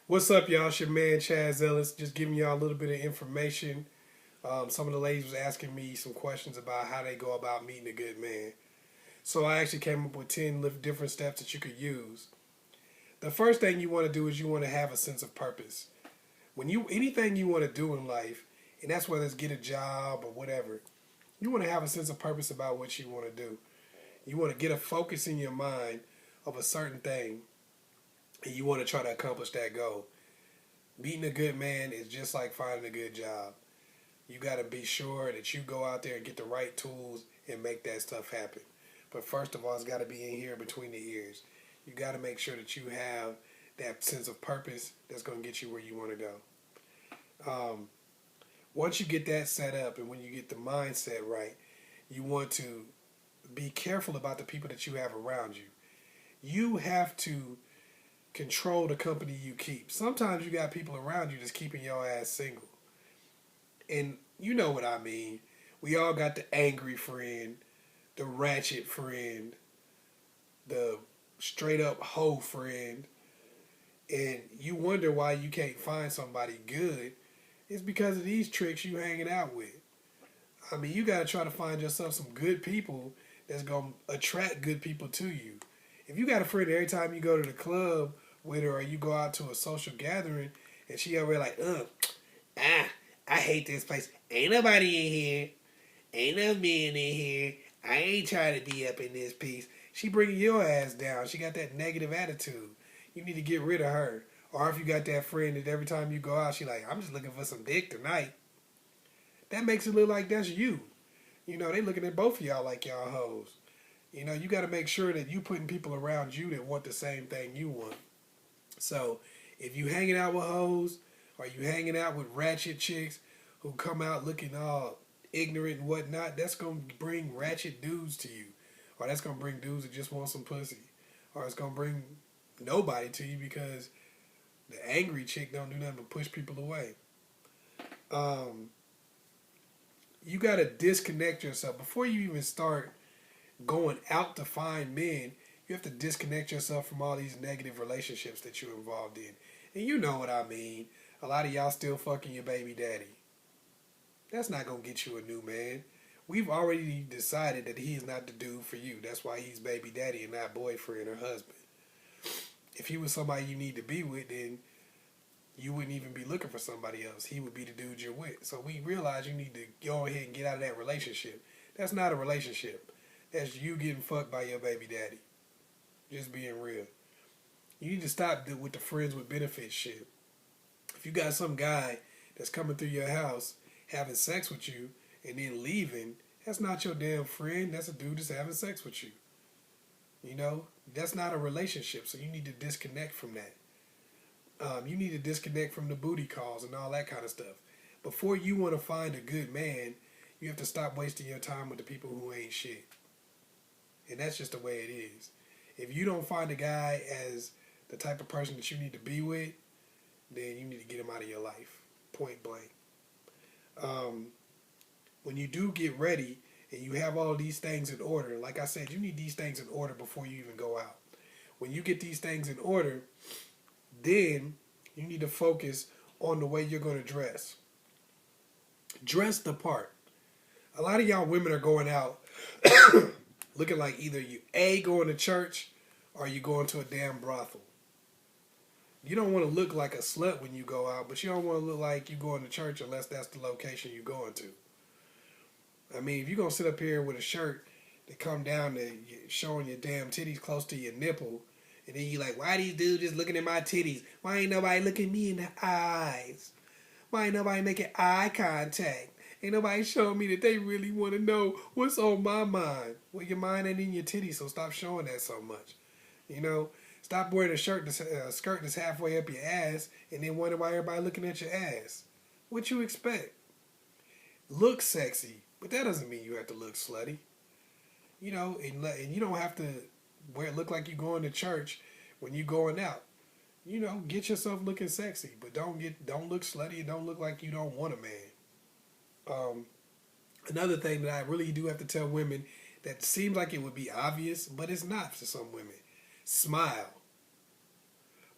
What's up, y'all? It's your man Chazzellis. Just giving y'all a little bit of information. Some of the ladies was asking me some questions about how they go about meeting a good man. So I actually came up with 10 different steps that you could use. The first thing you want to do is you want to have a sense of purpose. When you anything you want to do in life, and that's whether it's get a job or whatever, you want to have a sense of purpose about what you want to do. You want to get a focus in your mind of a certain thing, and you want to try to accomplish that goal. Meeting a good man is just like finding a good job. You got to be sure that you go out there and get the right tools and make that stuff happen. But first of all, it's got to be in here between the ears. You got to make sure that you have that sense of purpose that's going to get you where you want to go. Once you get that set up and when you get the mindset right, you want to be careful about the people that you have around you. You have to control the company you keep. Sometimes you got people around you that's keeping your ass single. And you know what I mean. We all got the angry friend, the ratchet friend, the straight up hoe friend. And you wonder why you can't find somebody good. It's because of these tricks you hanging out with. I mean, you got to try to find yourself some good people that's going to attract good people to you. If you got a friend every time you go to the club with her or you go out to a social gathering and she over there like, I hate this place. Ain't nobody in here. Ain't no men in here. I ain't trying to be up in this piece. She bringing your ass down. She got that negative attitude. You need to get rid of her. Or if you got that friend that every time you go out, she like, I'm just looking for some dick tonight. That makes it look like that's you. You know, they looking at both of y'all like y'all hoes. You know, you got to make sure that you putting people around you that want the same thing you want. So, if you hanging out with hoes, or you hanging out with ratchet chicks who come out looking all ignorant and whatnot, that's going to bring ratchet dudes to you. Or that's going to bring dudes that just want some pussy. Or it's going to bring nobody to you because the angry chick don't do nothing but push people away. You got to disconnect yourself. Before you even start going out to find men, you have to disconnect yourself from all these negative relationships that you're involved in. And you know what I mean. A lot of y'all still fucking your baby daddy. That's not going to get you a new man. We've already decided that he is not the dude for you. That's why he's baby daddy and not boyfriend or husband. If he was somebody you need to be with, then you wouldn't even be looking for somebody else. He would be the dude you're with. So we realize you need to go ahead and get out of that relationship. That's not a relationship. That's you getting fucked by your baby daddy. Just being real. You need to stop with the friends with benefits shit. If you got some guy that's coming through your house having sex with you and then leaving, that's not your damn friend. That's a dude that's having sex with you. You know, that's not a relationship. So you need to disconnect from that. You need to disconnect from the booty calls and all that kind of stuff. Before you want to find a good man, you have to stop wasting your time with the people who ain't shit. And that's just the way it is. If you don't find a guy as the type of person that you need to be with, then you need to get him out of your life. Point blank. When you do get ready and you have all these things in order, like I said, you need these things in order before you even go out. When you get these things in order, then you need to focus on the way you're going to dress. Dress the part. A lot of y'all women are going out looking like either you A, going to church or you going to a damn brothel. You don't want to look like a slut when you go out, but you don't want to look like you going to church unless that's the location you're going to. I mean, if you're going to sit up here with a shirt that come down to showing your damn titties close to your nipple, and then you like, why these dudes just looking at my titties? Why ain't nobody looking me in the eyes? Why ain't nobody making eye contact? Ain't nobody showing me that they really want to know what's on my mind. Well, your mind ain't in your titties, so stop showing that so much. You know, stop wearing a skirt that's halfway up your ass and then wonder why everybody looking at your ass. What you expect? Look sexy, but that doesn't mean you have to look slutty. You know, and you don't have to look like you're going to church when you're going out. You know, get yourself looking sexy, but don't look slutty and don't look like you don't want a man. Another thing that I really do have to tell women that seems like it would be obvious, but it's not for some women. Smile.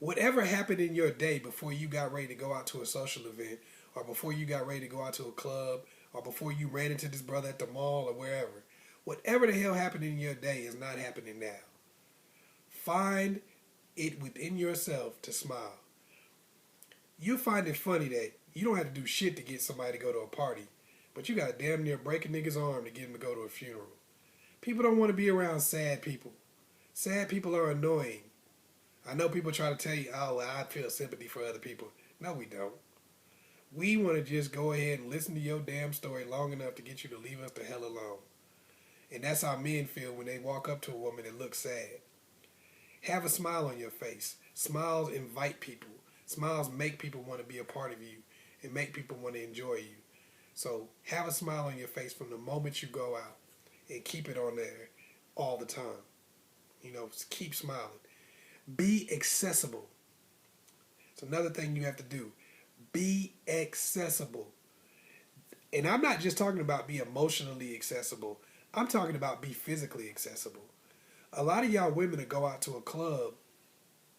Whatever happened in your day before you got ready to go out to a social event, or before you got ready to go out to a club, or before you ran into this brother at the mall or wherever, whatever the hell happened in your day is not happening now. Find it within yourself to smile. You'll find it funny that you don't have to do shit to get somebody to go to a party, but you got to damn near break a nigga's arm to get him to go to a funeral. People don't want to be around sad people. Sad people are annoying. I know people try to tell you, oh, well, I feel sympathy for other people. No, we don't. We want to just go ahead and listen to your damn story long enough to get you to leave us the hell alone. And that's how men feel when they walk up to a woman that looks sad. Have a smile on your face. Smiles invite people. Smiles make people want to be a part of you and make people want to enjoy you. So have a smile on your face from the moment you go out and keep it on there all the time. You know, keep smiling. Be accessible. It's another thing you have to do. Be accessible. And I'm not just talking about be emotionally accessible. I'm talking about be physically accessible. A lot of y'all women that go out to a club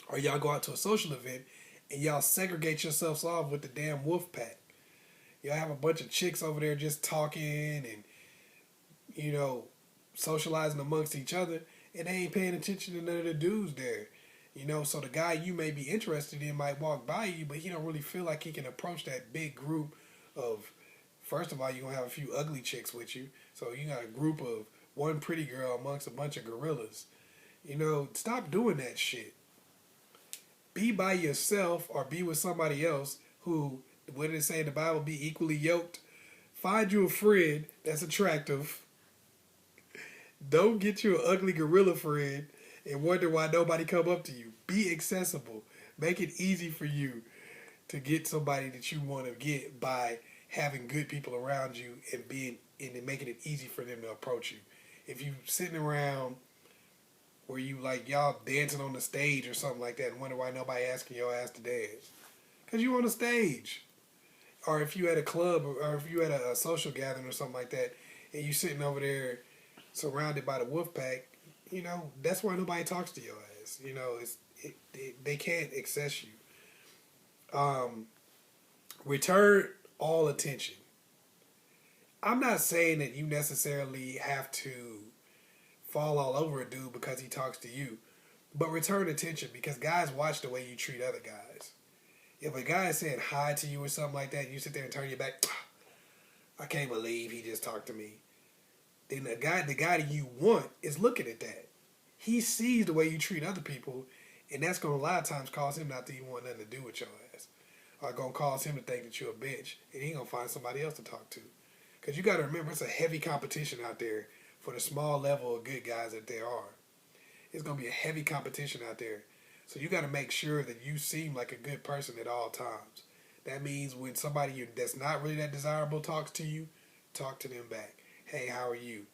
or y'all go out to a social event and y'all segregate yourselves off with the damn wolf pack. Y'all have a bunch of chicks over there just talking and, you know, socializing amongst each other, and they ain't paying attention to none of the dudes there. You know, so the guy you may be interested in might walk by you, but he don't really feel like he can approach that big group of, first of all, you're going to have a few ugly chicks with you. So you got a group of one pretty girl amongst a bunch of gorillas. You know, stop doing that shit. Be by yourself or be with somebody else who, what did it say in the Bible, be equally yoked? Find you a friend that's attractive. Don't get you an ugly gorilla friend and wonder why nobody come up to you. Be accessible. Make it easy for you to get somebody that you want to get by having good people around you and making it easy for them to approach you. If you sitting around where you like y'all dancing on the stage or something like that and wonder why nobody asking your ass to dance, because you on the stage. Or if you at a club or if you at a social gathering or something like that and you sitting over there surrounded by the wolf pack, you know, that's why nobody talks to your ass. You know, they can't access you. Return all attention. I'm not saying that you necessarily have to fall all over a dude because he talks to you, but return attention, because guys watch the way you treat other guys. If a guy is saying hi to you or something like that, and you sit there and turn your back, I can't believe he just talked to me. Then the guy that you want is looking at that. He sees the way you treat other people, and that's going to a lot of times cause him not to even want nothing to do with your ass. Or going to cause him to think that you're a bitch, and he going to find somebody else to talk to. Because you got to remember, it's a heavy competition out there for the small level of good guys that there are. It's going to be a heavy competition out there. So you got to make sure that you seem like a good person at all times. That means when somebody that's not really that desirable talks to you, talk to them back. Hey, how are you?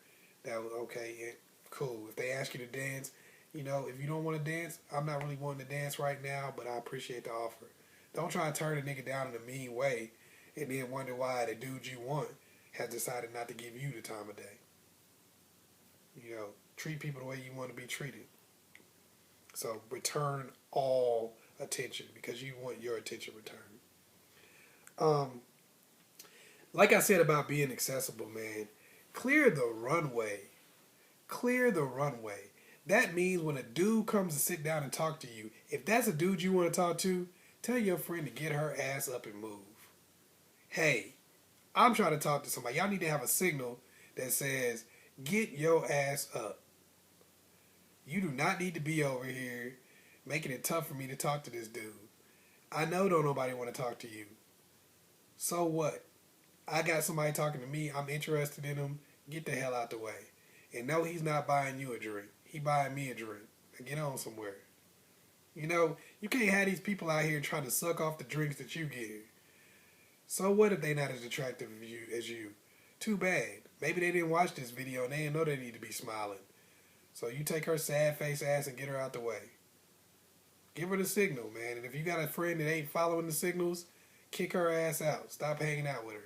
That was okay, yeah, cool. If they ask you to dance, you know, if you don't want to dance, I'm not really wanting to dance right now, but I appreciate the offer. Don't try to turn a nigga down in a mean way and then wonder why the dude you want has decided not to give you the time of day. You know, treat people the way you want to be treated. So return all attention because you want your attention returned. Like I said about being accessible, man, clear the runway. Clear the runway. That means when a dude comes to sit down and talk to you, if that's a dude you want to talk to, tell your friend to get her ass up and move. Hey, I'm trying to talk to somebody. Y'all need to have a signal that says, get your ass up. You do not need to be over here making it tough for me to talk to this dude. I know don't nobody want to talk to you. So what? I got somebody talking to me. I'm interested in him. Get the hell out the way. And no, he's not buying you a drink. He buying me a drink. Get on somewhere. You know, you can't have these people out here trying to suck off the drinks that you give. So what if they not as attractive as you? Too bad. Maybe they didn't watch this video and they didn't know they need to be smiling. So you take her sad face ass and get her out the way. Give her the signal, man. And if you got a friend that ain't following the signals, kick her ass out. Stop hanging out with her.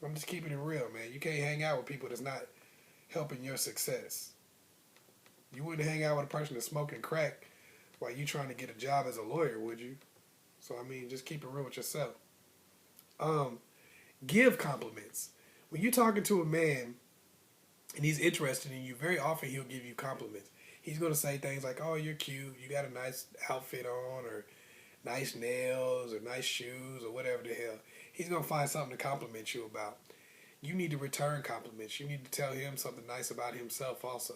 I'm just keeping it real, man. You can't hang out with people that's not helping your success. You wouldn't hang out with a person that's smoking crack while you trying to get a job as a lawyer, would you? So I mean, just keep it real with yourself. Give compliments. When you're talking to a man and he's interested in you, very often he'll give you compliments. He's gonna say things like, "Oh, you're cute. You got a nice outfit on," or "nice nails," or "nice shoes," or whatever the hell. He's gonna find something to compliment you about. You need to return compliments. You need to tell him something nice about himself also.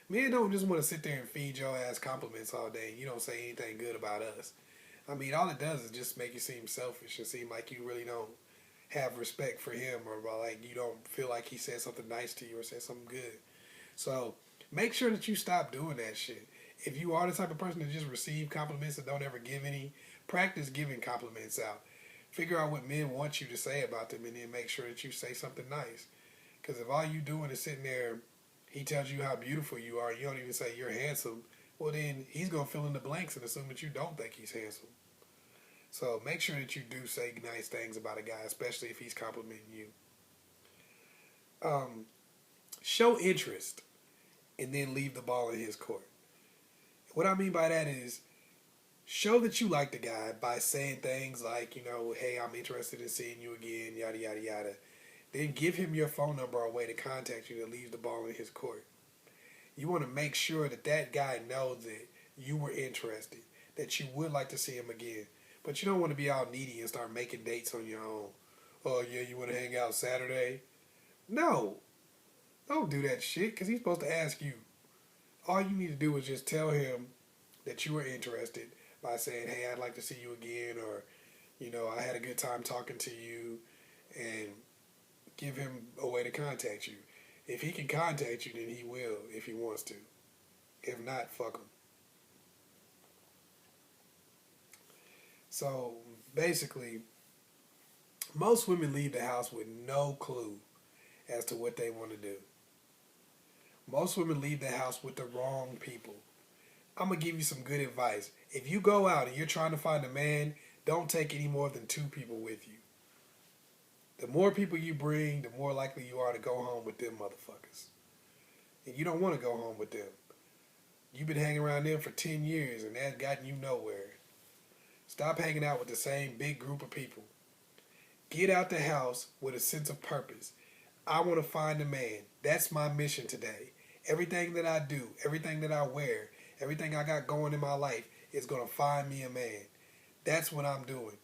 Men don't just want to sit there and feed your ass compliments all day and you don't say anything good about us. I mean, all it does is just make you seem selfish and seem like you really don't have respect for him, or like you don't feel like he said something nice to you or said something good. So make sure that you stop doing that shit. If you are the type of person that just receive compliments and don't ever give any, practice giving compliments out. Figure out what men want you to say about them and then make sure that you say something nice. Because if all you doing is sitting there, he tells you how beautiful you are, you don't even say you're handsome, well then he's going to fill in the blanks and assume that you don't think he's handsome. So make sure that you do say nice things about a guy, especially if he's complimenting you. Show interest and then leave the ball in his court. What I mean by that is, show that you like the guy by saying things like, "Hey, I'm interested in seeing you again," yada, yada, yada. Then give him your phone number or a way to contact you that leaves the ball in his court. You want to make sure that that guy knows that you were interested, that you would like to see him again. But you don't want to be all needy and start making dates on your own. "Oh, yeah, you want to hang out Saturday?" No. Don't do that shit, because he's supposed to ask you. All you need to do is just tell him that you were interested by saying, "Hey, I'd like to see you again," or, "I had a good time talking to you," and give him a way to contact you. If he can contact you, then he will, if he wants to. If not, fuck him. So, basically, most women leave the house with no clue as to what they want to do. Most women leave the house with the wrong people. I'm going to give you some good advice. If you go out and you're trying to find a man, don't take any more than 2 people with you. The more people you bring, the more likely you are to go home with them motherfuckers. And you don't want to go home with them. You've been hanging around them for 10 years and that's gotten you nowhere. Stop hanging out with the same big group of people. Get out the house with a sense of purpose. I want to find a man. That's my mission today. Everything that I do, everything that I wear, everything I got going in my life is going to find me a man. That's what I'm doing.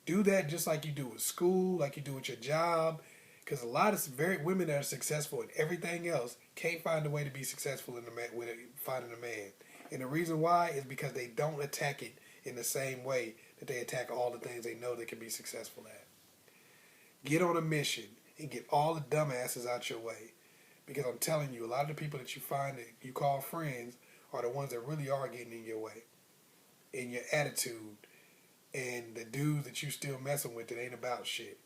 Do that just like you do with school, like you do with your job. Because a lot of women that are successful in everything else can't find a way to be successful in finding a man. And the reason why is because they don't attack it in the same way that they attack all the things they know they can be successful at. Get on a mission and get all the dumbasses out your way. Because I'm telling you, a lot of the people that you find that you call friends are the ones that really are getting in your way. In your attitude. And the dudes that you still messing with that ain't about shit.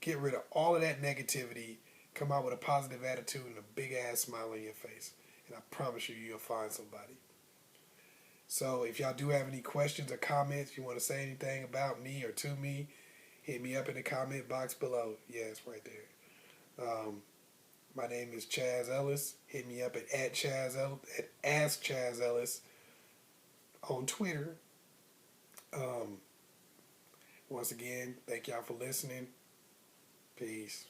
Get rid of all of that negativity. Come out with a positive attitude and a big ass smile on your face. And I promise you, you'll find somebody. So if y'all do have any questions or comments, you want to say anything about me or to me, hit me up in the comment box below. Yeah, it's right there. My name is Chaz Ellis. Hit me up at askchazzellis on Twitter. Once again, thank y'all for listening. Peace.